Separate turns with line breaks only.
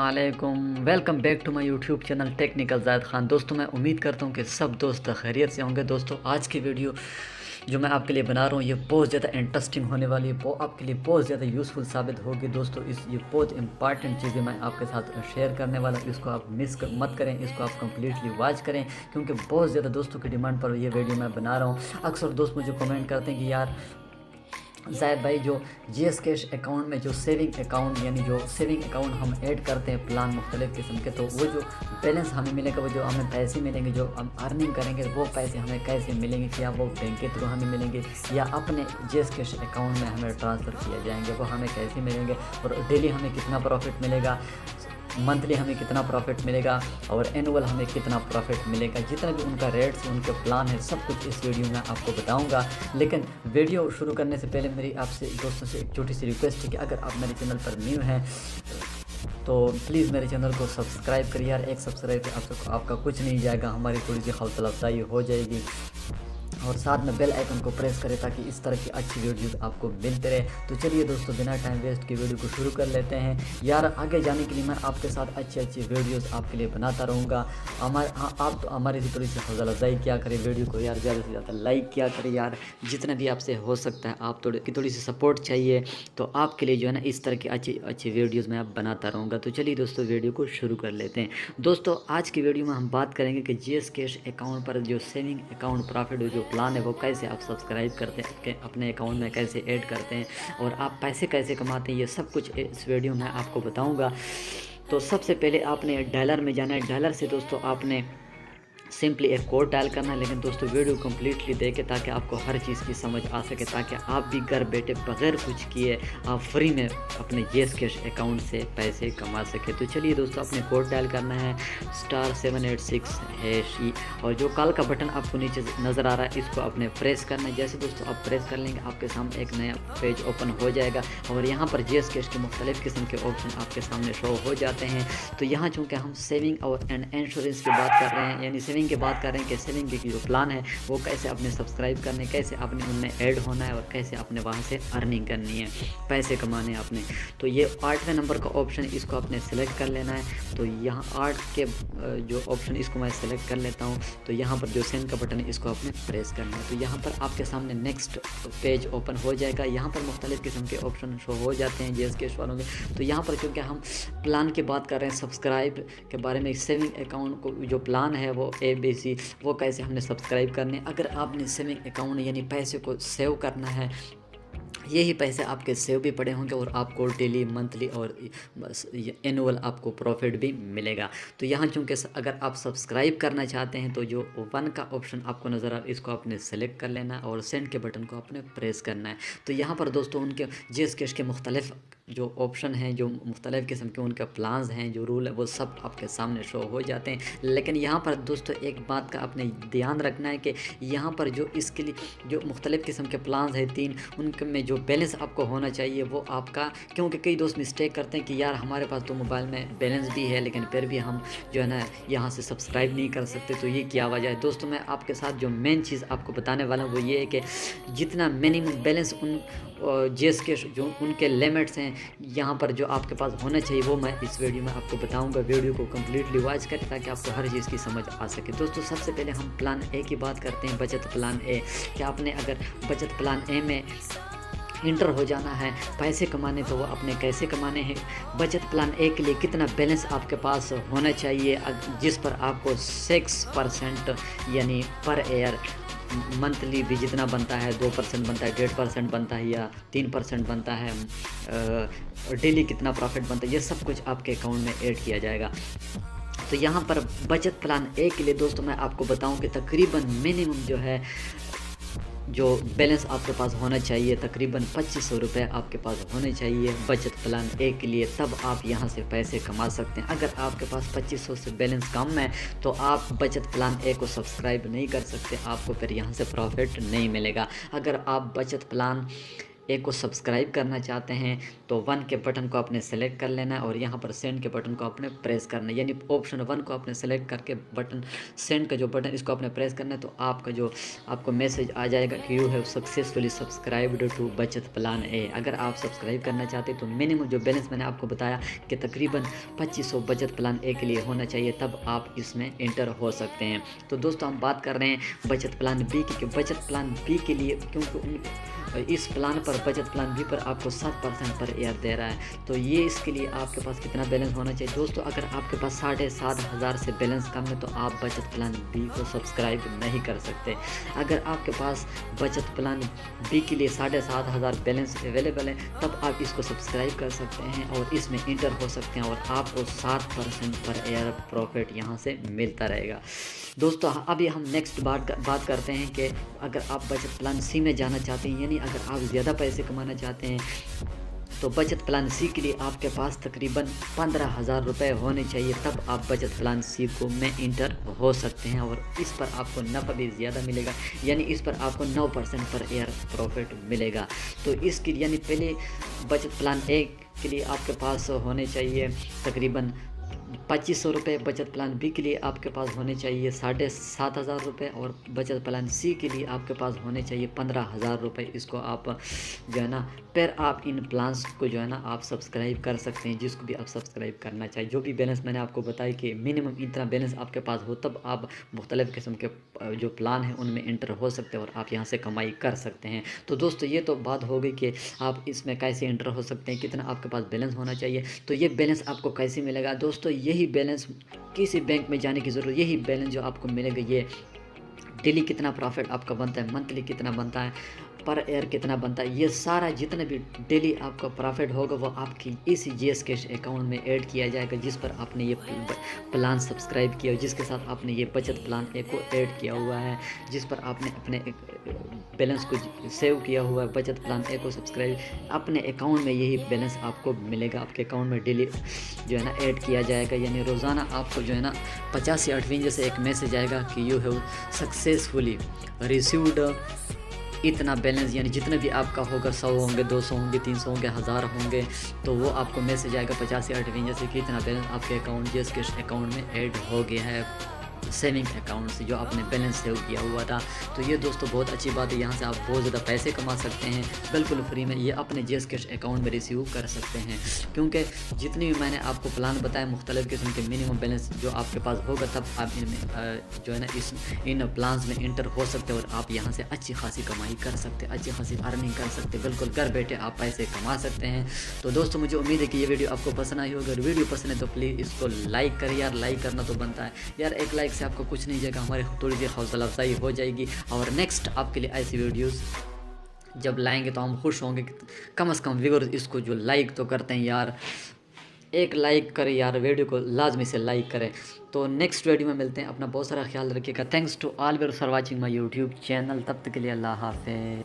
अस्सलामुअलैकुम, welcome back to my YouTube channel technical Zahid Khan. दोस्तों मैं उम्मीद करता हूँ कि सब दोस्त खैरियत से होंगे। दोस्तों आज की वीडियो जो मैं आपके लिए बना रहा हूँ ये बहुत ज़्यादा इंटरेस्टिंग होने वाली है, वो आपके लिए बहुत ज़्यादा यूज़फुल साबित होगी। दोस्तों ये बहुत इंपॉर्टेंट चीज़ें मैं आपके साथ शेयर करने वाला हूँ, इसको आप मत करें, इसको आप कम्प्लीटली वॉच करें, क्योंकि बहुत ज़्यादा दोस्तों की डिमांड पर ये वीडियो मैं बना रहा हूँ। अक्सर दोस्त मुझे कमेंट करते हैं कि यार ज़ाहिद भाई जो जीएस कैश अकाउंट में जो सेविंग अकाउंट यानी जो सेविंग अकाउंट हम ऐड करते हैं प्लान मुख्तलिफ़ किस्म के, तो वो जो बैलेंस हमें मिलेगा, वो जो हमें पैसे मिलेंगे, जो हम अर्निंग करेंगे, वो पैसे हमें कैसे मिलेंगे? क्या वो बैंक के थ्रू हमें मिलेंगे या अपने जीएस कैश अकाउंट में हमें ट्रांसफ़र किए जाएंगे? वो हमें कैसे मिलेंगे और डेली हमें कितना प्रॉफिट मिलेगा, मंथली हमें कितना प्रॉफिट मिलेगा और एनुअल हमें कितना प्रॉफिट मिलेगा? जितना भी उनका रेट्स उनके प्लान है सब कुछ इस वीडियो में आपको बताऊंगा। लेकिन वीडियो शुरू करने से पहले मेरी आपसे दोस्तों से एक छोटी सी रिक्वेस्ट है कि अगर आप मेरे चैनल पर न्यू हैं तो प्लीज़ मेरे चैनल को सब्सक्राइब करिए यार। एक सब्सक्राइब से आपका कुछ नहीं जाएगा, हमारी थोड़ी सी हौसला अफजाई हो जाएगी। और साथ में बेल आइकन को प्रेस करें ताकि इस तरह की अच्छी वीडियोस आपको मिलते रहे। तो चलिए दोस्तों बिना टाइम वेस्ट के वीडियो को शुरू कर लेते हैं यार। आगे जाने के लिए मैं आपके साथ अच्छी वीडियोस आपके लिए बनाता रहूँगा। आप तो हमारी थोड़ी सी हौसला अफजाई क्या करें, वीडियो को यार ज़्यादा से ज़्यादा लाइक किया करें यार, जितना भी आपसे हो सकता है। आप थोड़ी सी सपोर्ट चाहिए तो आपके लिए जो है ना इस तरह की अच्छी वीडियोज़ मैं बनाता रहूँगा। तो चलिए दोस्तों वीडियो को शुरू कर लेते हैं। दोस्तों आज की वीडियो में हम बात करेंगे कि जीएस कैश अकाउंट पर जो सेविंग अकाउंट प्रॉफिट जो प्लान है वो कैसे आप सब्सक्राइब करते हैं, अपने अकाउंट में कैसे ऐड करते हैं और आप पैसे कैसे कमाते हैं, ये सब कुछ इस वीडियो में आपको बताऊंगा। तो सबसे पहले आपने डॉलर में जाना है। डॉलर से दोस्तों आपने सिंपली एक कोड डायल करना है, लेकिन दोस्तों वीडियो कम्प्लीटली देखें ताकि आपको हर चीज़ की समझ आ सके, ताकि आप भी घर बैठे बगैर कुछ किए आप फ्री में अपने जीएस कैश अकाउंट से पैसे कमा सके। तो चलिए दोस्तों अपने कोड डायल करना है *786#, और जो कॉल का बटन आपको नीचे नज़र आ रहा है इसको आपने प्रेस करना है। जैसे दोस्तों आप प्रेस कर लेंगे आपके सामने एक नया पेज ओपन हो जाएगा और यहाँ पर जीएस कैश के मुख्तलिफ़ किस्म के ऑप्शन आपके सामने शो हो जाते हैं। तो यहाँ चूँकि हम सेविंग और इंश्योरेंस की बात कर रहे हैं, यानी सेविंग की बात कर रहे हैं कि सेविंग की जो प्लान है वो कैसे आपने सब्सक्राइब करने, कैसे आपने उनमें ऐड होना है और कैसे आपने वहाँ से अर्निंग करनी है, पैसे कमाने हैं आपने। तो ये 8वें नंबर का ऑप्शन इसको आपने सेलेक्ट कर लेना है। तो यहाँ 8 के जो ऑप्शन इसको मैं सेलेक्ट कर लेता हूँ। तो यहाँ पर जो सेंड का बटन है इसको आपने प्रेस करना है। तो यहाँ पर आपके सामने नेक्स्ट पेज ओपन हो जाएगा। यहाँ पर मुख्तलिफ़ किस्म के ऑप्शन शो हो जाते हैं जीएस कैश वालों में। तो यहाँ पर क्योंकि हम प्लान की बात कर रहे हैं, सब्सक्राइब के बारे में, सेविंग अकाउंट को जो प्लान है वो ABC वो कैसे हमने सब्सक्राइब करने। अगर आपने सेविंग अकाउंट यानी पैसे को सेव करना है, यही पैसे आपके सेव भी पड़े होंगे और आपको डेली, मंथली और एनुअल आपको प्रॉफिट भी मिलेगा। तो यहाँ चूँकि अगर आप सब्सक्राइब करना चाहते हैं तो जो 1 का ऑप्शन आपको नज़र आ इसको आपने सेलेक्ट कर लेना है और सेंड के बटन को आपने प्रेस करना है। तो यहाँ पर दोस्तों उनके जीएस कैश के मुख्तलिफ़ जो ऑप्शन हैं, जो मुख्तलिफ़ किस्म के उनके प्लान्स हैं, जो रूल है वो सब आपके सामने शो हो जाते हैं। लेकिन यहाँ पर दोस्तों एक बात का आपने ध्यान रखना है कि यहाँ पर जो इसके लिए जो मुख्तलिफ़ किस्म के प्लान्स हैं 3, उनके में जो बैलेंस आपको होना चाहिए वो आपका, क्योंकि कई दोस्त मिस्टेक करते हैं कि यार हमारे पास तो मोबाइल में बैलेंस भी है लेकिन फिर भी हम जो है ना यहाँ से सब्सक्राइब नहीं कर सकते। तो ये क्या वजह है? दोस्तों मैं आपके साथ जो मेन चीज़ आपको बताने वाला हूँ वो ये है कि जितना मिनिमम बैलेंस उन जीएस के जो उनके लिमिट्स हैं यहाँ पर जो आपके पास होना चाहिए वो मैं इस वीडियो में आपको बताऊंगा। वीडियो को कम्प्लीटली वॉच करें ताकि आपको हर चीज़ की समझ आ सके। दोस्तों सबसे पहले हम प्लान ए की बात करते हैं, बचत प्लान ए। कि आपने अगर बचत प्लान ए में इंटर हो जाना है पैसे कमाने, तो वो अपने कैसे कमाने हैं, बचत प्लान ए के लिए कितना बैलेंस आपके पास होना चाहिए, जिस पर आपको 6% यानी पर ईयर मंथली भी जितना बनता है, 2% बनता है, 1.5% बनता है या 3% बनता है, डेली कितना प्रॉफिट बनता है, ये सब कुछ आपके अकाउंट में ऐड किया जाएगा। तो यहाँ पर बचत प्लान ए के लिए दोस्तों मैं आपको बताऊं कि तकरीबन मिनिमम जो है जो बैलेंस आपके पास होना चाहिए तकरीबन 2500 रुपये आपके पास होने चाहिए बचत प्लान ए के लिए, तब आप यहाँ से पैसे कमा सकते हैं। अगर आपके पास 2500 से बैलेंस कम है तो आप बचत प्लान ए को सब्सक्राइब नहीं कर सकते, आपको फिर यहाँ से प्रॉफिट नहीं मिलेगा। अगर आप बचत प्लान एक को सब्सक्राइब करना चाहते हैं तो 1 के बटन को आपने सेलेक्ट कर लेना है और यहाँ पर सेंड के बटन को आपने प्रेस करना है, यानी ऑप्शन 1 को आपने सेलेक्ट करके बटन सेंड का जो बटन इसको आपने प्रेस करना है। तो आपका जो आपको मैसेज आ जाएगा कि you have successfully subscribed to Bachat plan A. अगर आप सब्सक्राइब करना चाहते हैं तो मिनिमम जो बैलेंस मैंने आपको बताया कि तकरीबन 2500 बचत प्लान ए के लिए होना चाहिए, तब आप इसमें इंटर हो सकते हैं। तो दोस्तों हम बात कर रहे हैं बचत प्लान बी की, बचत प्लान बी के लिए, क्योंकि इस प्लान पर बचत प्लान बी पर आपको 7% पर ईयर दे रहा है। तो ये इसके लिए आपके पास कितना बैलेंस होना चाहिए दोस्तों? अगर आपके पास 7,500 से बैलेंस कम है तो आप बचत प्लान बी को सब्सक्राइब नहीं कर सकते। अगर आपके पास बचत प्लान बी के लिए 7,500 बैलेंस अवेलेबल है तब आप इसको सब्सक्राइब कर सकते हैं और इसमें इंटर हो सकते हैं और आपको 7% पर ईयर प्रॉफिट यहाँ से मिलता रहेगा। दोस्तों अभी हम नेक्स्ट बात करते हैं कि अगर आप बचत प्लान सी में जाना चाहते हैं, यानी अगर आप ज़्यादा पैसे कमाना चाहते हैं, तो बचत प्लान सी के लिए आपके पास तकरीबन 15,000 रुपये होने चाहिए, तब आप बचत प्लान सी को में इंटर हो सकते हैं और इस पर आपको नफ़ा भी ज़्यादा मिलेगा, यानी इस पर आपको 9% पर ईयर प्रॉफिट मिलेगा। तो इसके यानी पहले बचत प्लान ए के लिए आपके पास होने चाहिए तकरीबन 2500 रुपये, बचत प्लान बी के लिए आपके पास होने चाहिए 7,500 रुपये और बचत प्लान सी के लिए आपके पास होने चाहिए 15,000 रुपये। इसको आप जो है ना फिर आप इन प्लान्स को जो है ना आप सब्सक्राइब कर सकते हैं, जिसको भी आप सब्सक्राइब करना चाहिए। जो भी बैलेंस मैंने आपको बताया कि मिनिमम इतना बैलेंस आपके पास हो तब आप मुख्तलिफ़ किस्म के जो प्लान हैं उनमें इंटर हो सकते हैं और आप यहाँ से कमाई कर सकते हैं। तो दोस्तों ये तो बात हो गई कि आप इसमें कैसे इंटर हो सकते हैं, कितना आपके पास बैलेंस होना चाहिए। तो ये बैलेंस आपको कैसे मिलेगा दोस्तों? यही बैलेंस किसी बैंक में जाने की ज़रूरत, यही बैलेंस जो आपको मिलेगा ये डेली कितना प्रॉफिट आपका बनता है, मंथली कितना बनता है, पर ईयर कितना बनता है, ये सारा जितना भी डेली आपका प्रॉफिट होगा वो आपकी इसी जीएस कैश अकाउंट में ऐड किया जाएगा, जिस पर आपने ये प्लान सब्सक्राइब किया, जिसके साथ आपने ये बचत प्लान ए को ऐड किया हुआ है, जिस पर आपने अपने बैलेंस को सेव किया हुआ है, बचत प्लान ए को सब्सक्राइब अपने अकाउंट में यही बैलेंस आपको मिलेगा, आपके अकाउंट में डेली जो है ना ऐड किया जाएगा। यानी रोज़ाना आपको जो है ना 50 से 58 जैसे एक मैसेज आएगा कि यू हैव सक्सेसफुली रिसीव्ड इतना बैलेंस, यानी जितना भी आपका होगा 100 होंगे, 200 होंगे, 300 होंगे, 1000 होंगे, तो वो आपको मैसेज आएगा 50 से 58 जैसे कि इतना बैलेंस आपके अकाउंट जीएस कैश अकाउंट में ऐड हो गया है, सेविंग अकाउंट से जो आपने बैलेंस सेव किया हुआ था। तो ये दोस्तों बहुत अच्छी बात है, यहाँ से आप बहुत ज़्यादा पैसे कमा सकते हैं बिल्कुल फ्री में, ये अपने जीएस कैश अकाउंट में रिसीव कर सकते हैं। क्योंकि जितनी भी मैंने आपको प्लान बताया मुख्तलिफ़ किस्म के मिनिमम बैलेंस जो आपके पास होगा तब आप इनमें जो है ना इन प्लान्स में इंटर हो सकते हैं और आप यहाँ से अच्छी खासी कमाई कर सकते हैं, अच्छी खासी अर्निंग कर सकते हैं, बिल्कुल घर बैठे आप पैसे कमा सकते हैं। तो दोस्तों मुझे उम्मीद है कि ये वीडियो आपको पसंद आई होगी। अगर वीडियो पसंद है तो प्लीज़ इसको लाइक करें यार, लाइक करना तो बनता है यार, एक लाइक से आपको कुछ नहीं जाएगा, हमारी थोड़ी सी हौसला अफजाई हो जाएगी और नेक्स्ट आपके लिए ऐसी वीडियोस जब लाएंगे तो हम खुश होंगे कि कम से कम व्यूअर्स इसको जो लाइक तो करते हैं यार, एक लाइक करें यार, वीडियो को लाजमी से लाइक करें। तो नेक्स्ट वीडियो में मिलते हैं, अपना बहुत सारा ख्याल रखिएगा। Thanks to all for watching my YouTube channel, तब तक के लिए अल्लाह हाफ़िज़।